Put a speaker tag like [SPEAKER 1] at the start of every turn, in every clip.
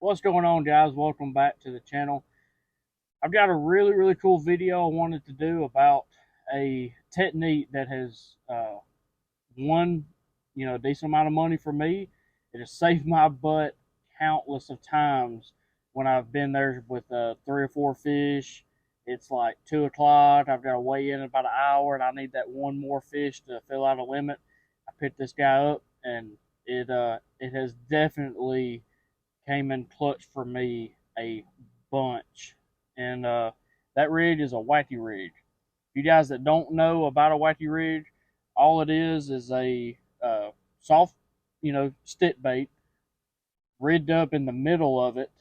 [SPEAKER 1] What's going on, guys? Welcome back to the channel. I've got a really cool video I wanted to do about a technique that has won a decent amount of money for me. It has saved my butt countless of times when I've been there with 3 or 4 fish. It's like 2 o'clock. I've got to weigh in about an hour, and I need that one more fish to fill out a limit. I picked this guy up, and it has definitely came in clutch for me a bunch. And that rig is a wacky rig. You guys that don't know about a wacky rig, all it is a soft, stick bait rigged up in the middle of it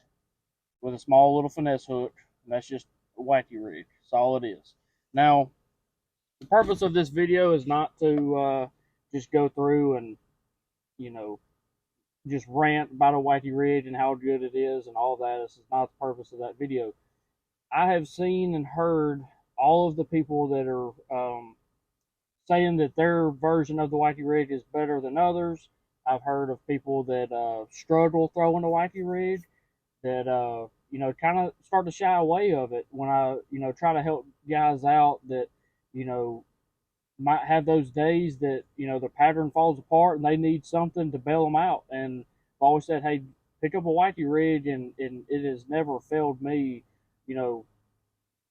[SPEAKER 1] with a small little finesse hook. And that's just a wacky rig. That's all it is. Now, the purpose of this video is not to just go through and, you know, just rant about a wacky rig and how good it is and all that. This is not the purpose of that video. I have seen and heard all of the people that are saying that their version of the wacky rig is better than others. I've heard of people that struggle throwing a wacky rig, that kind of start to shy away of it when I try to help guys out that you know might have those days that the pattern falls apart and they need something to bail them out. And I've always said, hey, pick up a wacky rig, and it has never failed me. You know,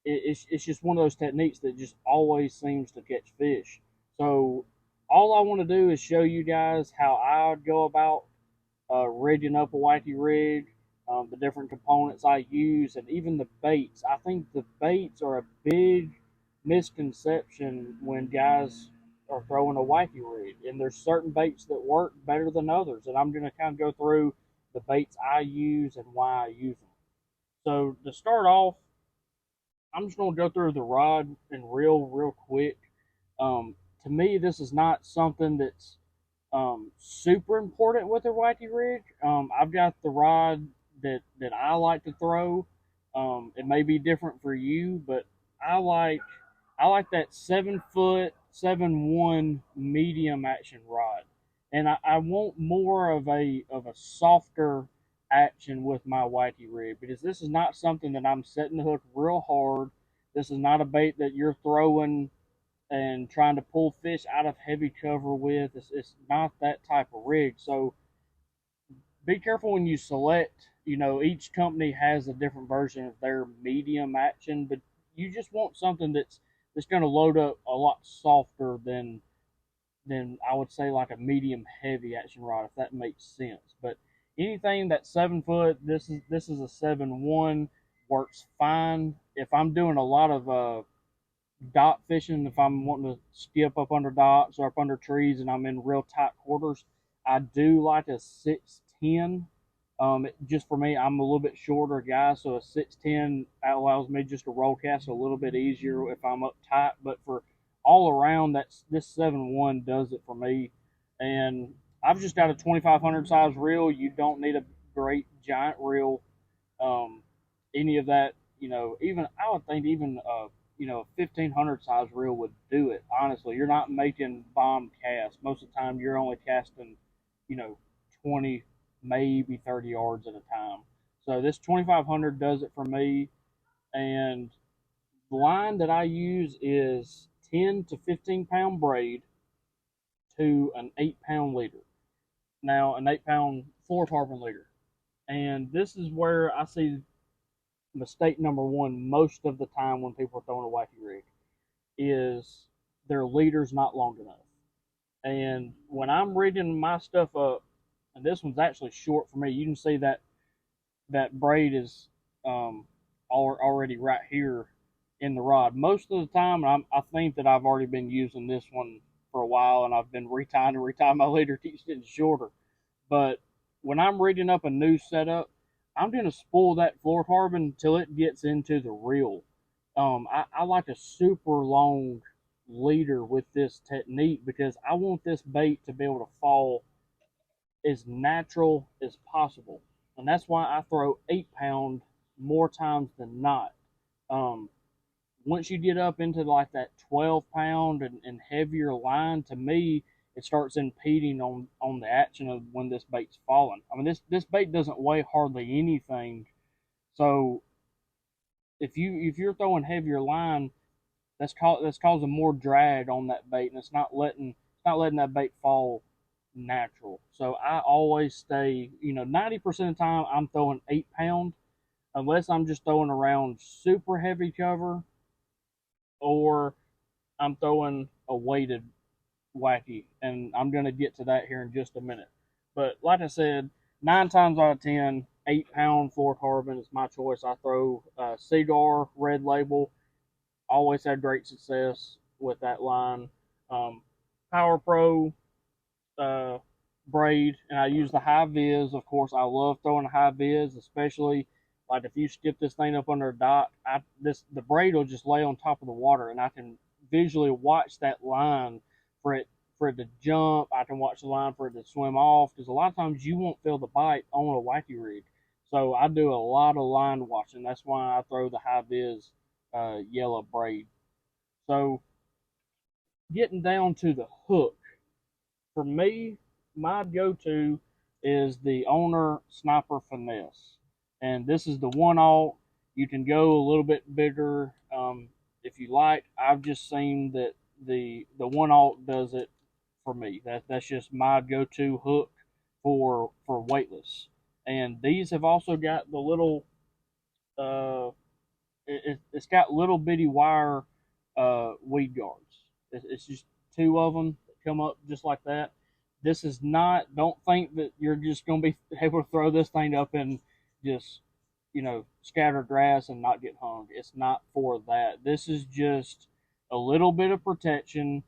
[SPEAKER 1] it's just one of those techniques that just always seems to catch fish. So all I want to do is show you guys how I would go about rigging up a wacky rig, the different components I use, and even the baits. I think the baits are a big misconception when guys are throwing a wacky rig, and there's certain baits that work better than others, and I'm going to kind of go through the baits I use and why I use them. So to start off, I'm just going to go through the rod and reel real quick. To me, this is not something that's super important with a wacky rig. I've got the rod that I like to throw. It may be different for you, but I like I like that 7 foot 7-1 medium action rod, and I want more of a softer action with my wacky rig, because this is not something that I'm setting the hook real hard. This is not a bait that you're throwing and trying to pull fish out of heavy cover with. It's not that type of rig. So be careful when you select. Each company has a different version of their medium action, but you just want something that's going to load up a lot softer than I would say like a medium heavy action rod, if that makes sense. But anything that's 7 foot, this is a 7-1, works fine. If I'm doing a lot of dock fishing, if I'm wanting to skip up under docks or up under trees and I'm in real tight quarters, I do like a 610. Just for me, I'm a little bit shorter guy, so a 610 allows me just to roll cast a little bit easier if I'm up tight. But for all around, this 7-1 does it for me. And I've just got a 2500 size reel. You don't need a great giant reel. Um, any of that, even I would think even 1500 size reel would do it. Honestly, you're not making bomb casts. Most of the time, you're only casting, you know, 20, maybe 30 yards at a time. So this 2500 does it for me. And the line that I use is 10 to 15 pound braid to an 8 pound leader. Now, an 8 pound fluorocarbon leader. And this is where I see mistake number one most of the time when people are throwing a wacky rig is their leader's not long enough. And when I'm rigging my stuff up, and this one's actually short for me, you can see that braid is already right here in the rod. Most of the time, I think that I've already been using this one for a while, and I've been retying my leader, keeps getting shorter. But when I'm rigging up a new setup, I'm going to spool that fluorocarbon until it gets into the reel. I like a super long leader with this technique because I want this bait to be able to fall as natural as possible. And that's why I throw 8 pound more times than not. Um, Once you get up into like that 12 pound and heavier line, to me, it starts impeding on the action of when this bait's falling. I mean, this bait doesn't weigh hardly anything, so if you're throwing heavier line, that's causing more drag on that bait, and it's not letting that bait fall natural. So I always stay, 90% of the time I'm throwing 8 pound, unless I'm just throwing around super heavy cover, or I'm throwing a weighted wacky, and I'm gonna get to that here in just a minute. But like I said, 9 times out of 10, 8 pound fluorocarbon is my choice. I throw Cigar Red Label. Always had great success with that line. Um, Power Pro uh, braid, and I use the high vis. Of course, I love throwing a high vis, especially like if you skip this thing up under a dock. The braid will just lay on top of the water, and I can visually watch that line for it to jump. I can watch the line for it to swim off, because a lot of times you won't feel the bite on a wacky rig. So I do a lot of line watching. That's why I throw the high vis yellow braid. So getting down to the hook, for me, my go-to is the Owner Sniper Finesse, and this is the one alt. You can go a little bit bigger if you like. I've just seen that the one alt does it for me. That's just my go-to hook for weightless. And these have also got the little uh, it's got little bitty wire weed guards. It's just two of them that come up just like that. This is not. Don't think that you're just going to be able to throw this thing up and just scatter grass and not get hung. It's not for that. This is just a little bit of protection.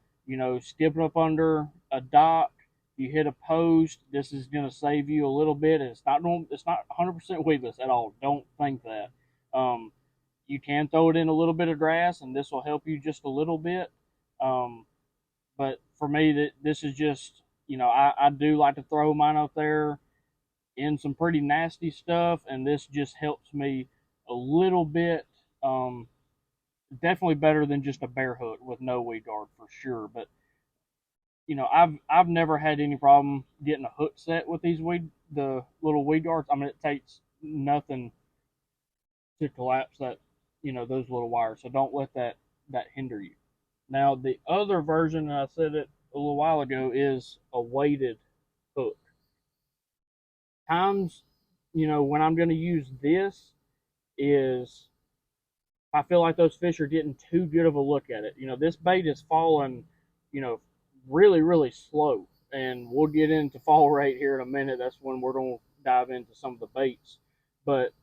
[SPEAKER 1] Skipping up under a dock, you hit a post. This is going to save you a little bit. It's not 100% weedless at all. Don't think that. Um, you can throw it in a little bit of grass, and this will help you just a little bit. Um, but for me, this is just, I do like to throw mine out there in some pretty nasty stuff, and this just helps me a little bit. Definitely better than just a bare hook with no weed guard for sure. But I've never had any problem getting a hook set with the little weed guards. I mean, it takes nothing to collapse those little wires. So don't let that hinder you. Now the other version, and I said it a little while ago, is a weighted hook. Times, when I'm going to use this is I feel like those fish are getting too good of a look at it. This bait is falling, you know, really, really slow. And we'll get into fall rate here in a minute. That's when we're going to dive into some of the baits. But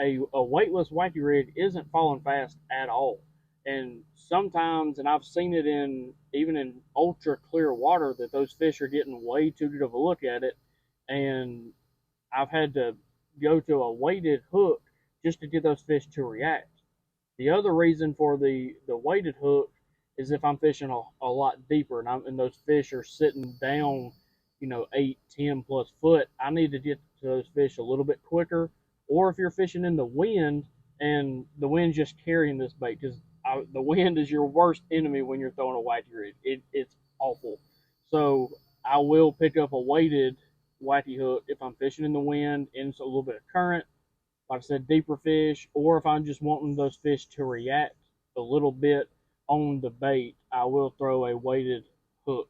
[SPEAKER 1] a weightless wacky rig isn't falling fast at all. And sometimes, and I've seen it even in ultra clear water, that those fish are getting way too good of a look at it. And I've had to go to a weighted hook just to get those fish to react. The other reason for the weighted hook is if I'm fishing a lot deeper, and those fish are sitting down, 8, 10 plus foot, I need to get to those fish a little bit quicker. Or if you're fishing in the wind and the wind's just carrying this bait, because the wind is your worst enemy when you're throwing a wacky rig. It's awful. So I will pick up a weighted wacky hook if I'm fishing in the wind and a little bit of current, like I said, deeper fish, or if I'm just wanting those fish to react a little bit on the bait, I will throw a weighted hook.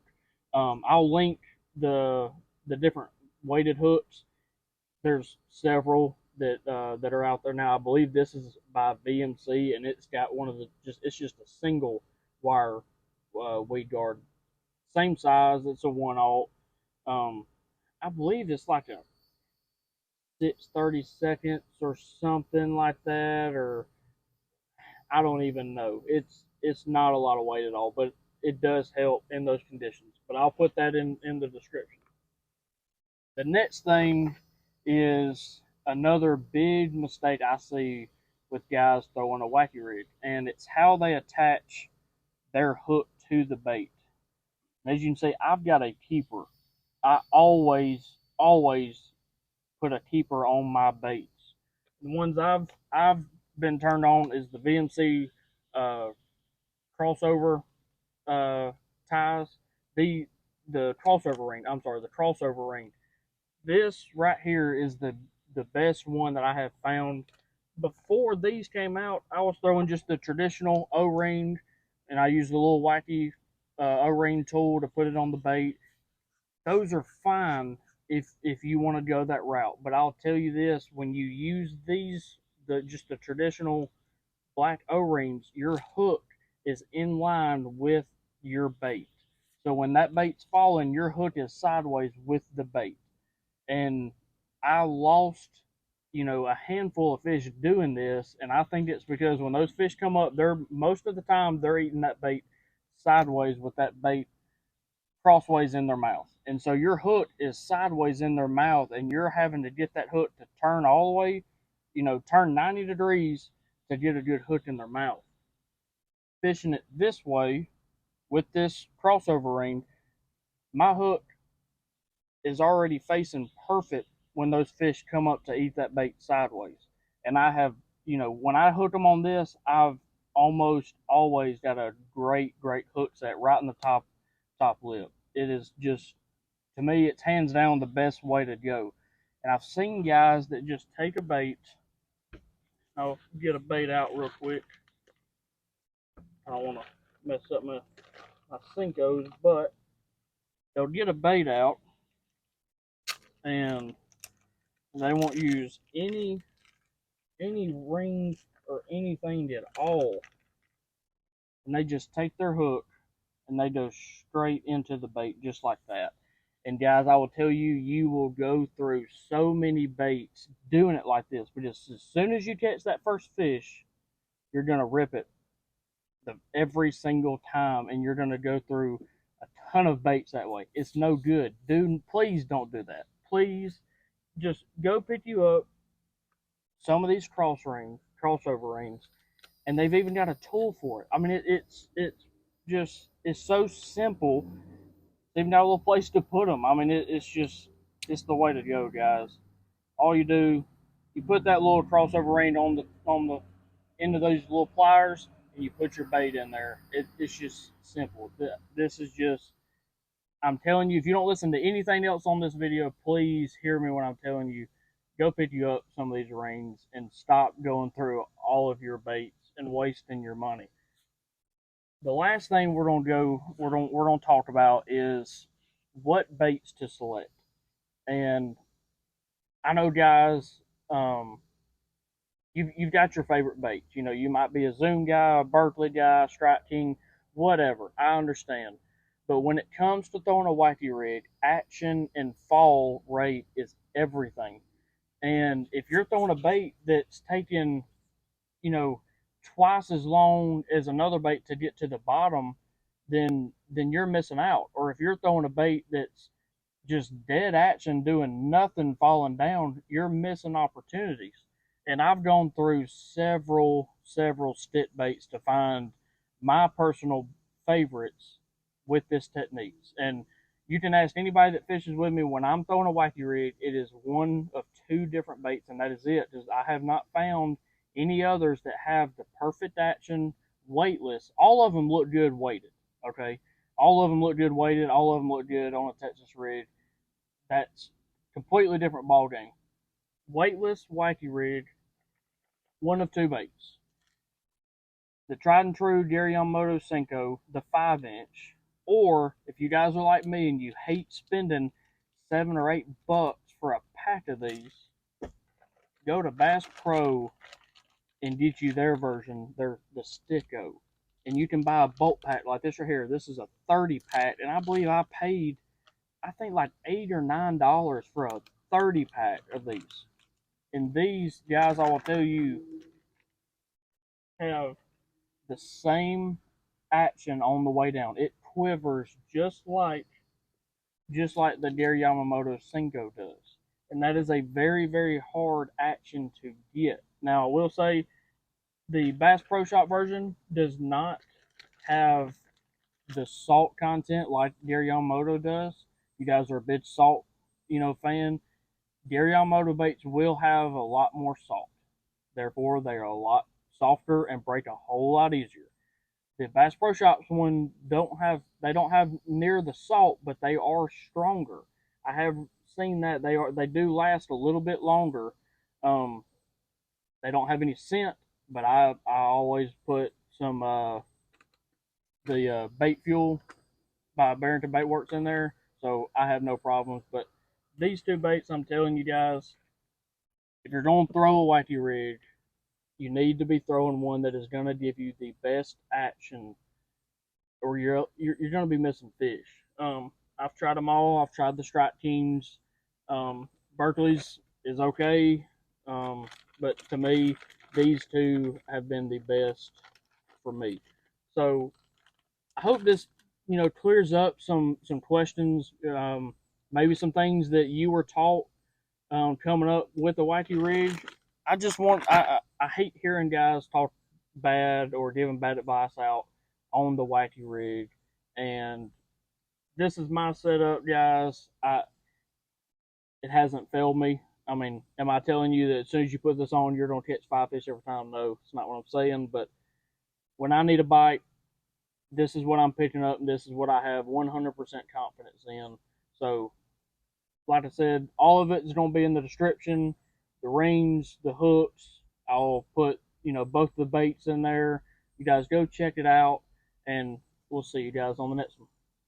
[SPEAKER 1] I'll link the different weighted hooks. There's several that are out there now. I believe this is by VMC, and it's got it's just a single wire weed guard, same size. It's a 1/0. I believe it's like a 6/32 or something like that, or I don't even know. It's not a lot of weight at all, but it does help in those conditions. But I'll put that in the description. The next thing is another big mistake I see with guys throwing a wacky rig, and it's how they attach their hook to the bait. And as you can see, I've got a keeper. I always put a keeper on my baits. The ones I've been turned on is the VMC crossover ties. the crossover ring. I'm sorry, the crossover ring. This right here is the best one that I have found. Before these came out, I was throwing just the traditional O-ring, and I used the little Wacky O-ring tool to put it on the bait. Those are fine if you want to go that route. But I'll tell you this: when you use these, the traditional black O-rings, your hook is in line with your bait. So when that bait's falling, your hook is sideways with the bait. And I lost, a handful of fish doing this, and I think it's because when those fish come up, they're most of the time they're eating that bait sideways with that bait crossways in their mouth. And so your hook is sideways in their mouth, and you're having to get that hook to turn all the way, turn 90 degrees to get a good hook in their mouth. Fishing it this way with this crossover ring, my hook is already facing perfect when those fish come up to eat that bait sideways. And I have, when I hook them on this, I've almost always got a great hook set right in the top lip. It is just, to me, it's hands down the best way to go. And I've seen guys that just take a bait. I'll get a bait out real quick. I don't want to mess up my senkos, but they'll get a bait out and they won't use any rings or anything at all. And they just take their hook and they go straight into the bait just like that. And guys, I will tell you, you will go through so many baits doing it like this. But just as soon as you catch that first fish, you're gonna rip it every single time, and you're gonna go through a ton of baits that way. It's no good, dude. Please don't do that. Please, just go pick you up some of these crossover rings, and they've even got a tool for it. I mean, it's so simple. They've got a little place to put them. I mean, it's the way to go, guys. All you do, you put that little crossover ring on the end of those little pliers, and you put your bait in there. It's just simple. This is just. I'm telling you, if you don't listen to anything else on this video, please hear me when I'm telling you. Go pick you up some of these rings and stop going through all of your baits and wasting your money. The last thing we're gonna talk about is what baits to select. And I know, guys, you've got your favorite baits. You might be a Zoom guy, a Berkeley guy, Strike King, whatever. I understand. But when it comes to throwing a wacky rig, action and fall rate is everything. And if you're throwing a bait that's taking, you know, twice as long as another bait to get to the bottom, then you're missing out. Or if you're throwing a bait that's just dead action doing nothing falling down, you're missing opportunities. And I've gone through several stick baits to find my personal favorites with this techniques. And you can ask anybody that fishes with me, when I'm throwing a wacky rig, it is one of two different baits, and that is it. Because I have not found any others that have the perfect action weightless. All of them look good weighted. Okay, all of them look good weighted. All of them look good on a Texas rig. That's completely different ball game. Weightless wacky rig, one of two baits. The tried and true Gary Yamamoto Senko, the 5-inch, or if you guys are like me and you hate spending $7 or $8 for a pack of these, go to Bass Pro and get you their version, the Sticko. And you can buy a bulk pack like this right here. This is a 30 pack, and I believe I paid, I think, like $8 or $9 for a 30 pack of these. And these guys, I will tell you, have the same action on the way down. It quivers just like the Gary Yamamoto Senko does. And that is a very hard action to get. Now, I will say the Bass Pro Shop version does not have the salt content like Gary Yamamoto does. You guys are a big salt, fan. Gary Yamamoto baits will have a lot more salt. Therefore, they are a lot softer and break a whole lot easier. The Bass Pro Shops one don't have near the salt, but they are stronger. I have seen that they do last a little bit longer. Um, they don't have any scent, but I always put some the bait fuel by Barrington Bait Works in there, so I have no problems. But these two baits, I'm telling you guys, if you're going to throw a wacky rig, you need to be throwing one that is going to give you the best action, or you're going to be missing fish. I've tried them all. I've tried the Strike Kings. Berkeley's is okay, but to me, these two have been the best for me. So I hope this clears up some questions, maybe some things that you were taught coming up with the wacky rig. I hate hearing guys talk bad or giving bad advice out on the wacky rig, and this is my setup, guys. It hasn't failed me. I mean, am I telling you that as soon as you put this on, you're gonna catch 5 fish every time? No, it's not what I'm saying. But when I need a bite, this is what I'm picking up, and this is what I have 100% confidence in. So, like I said, all of it is going to be in the description. The rings, the hooks. I'll put both the baits in there. You guys go check it out, and we'll see you guys on the next one.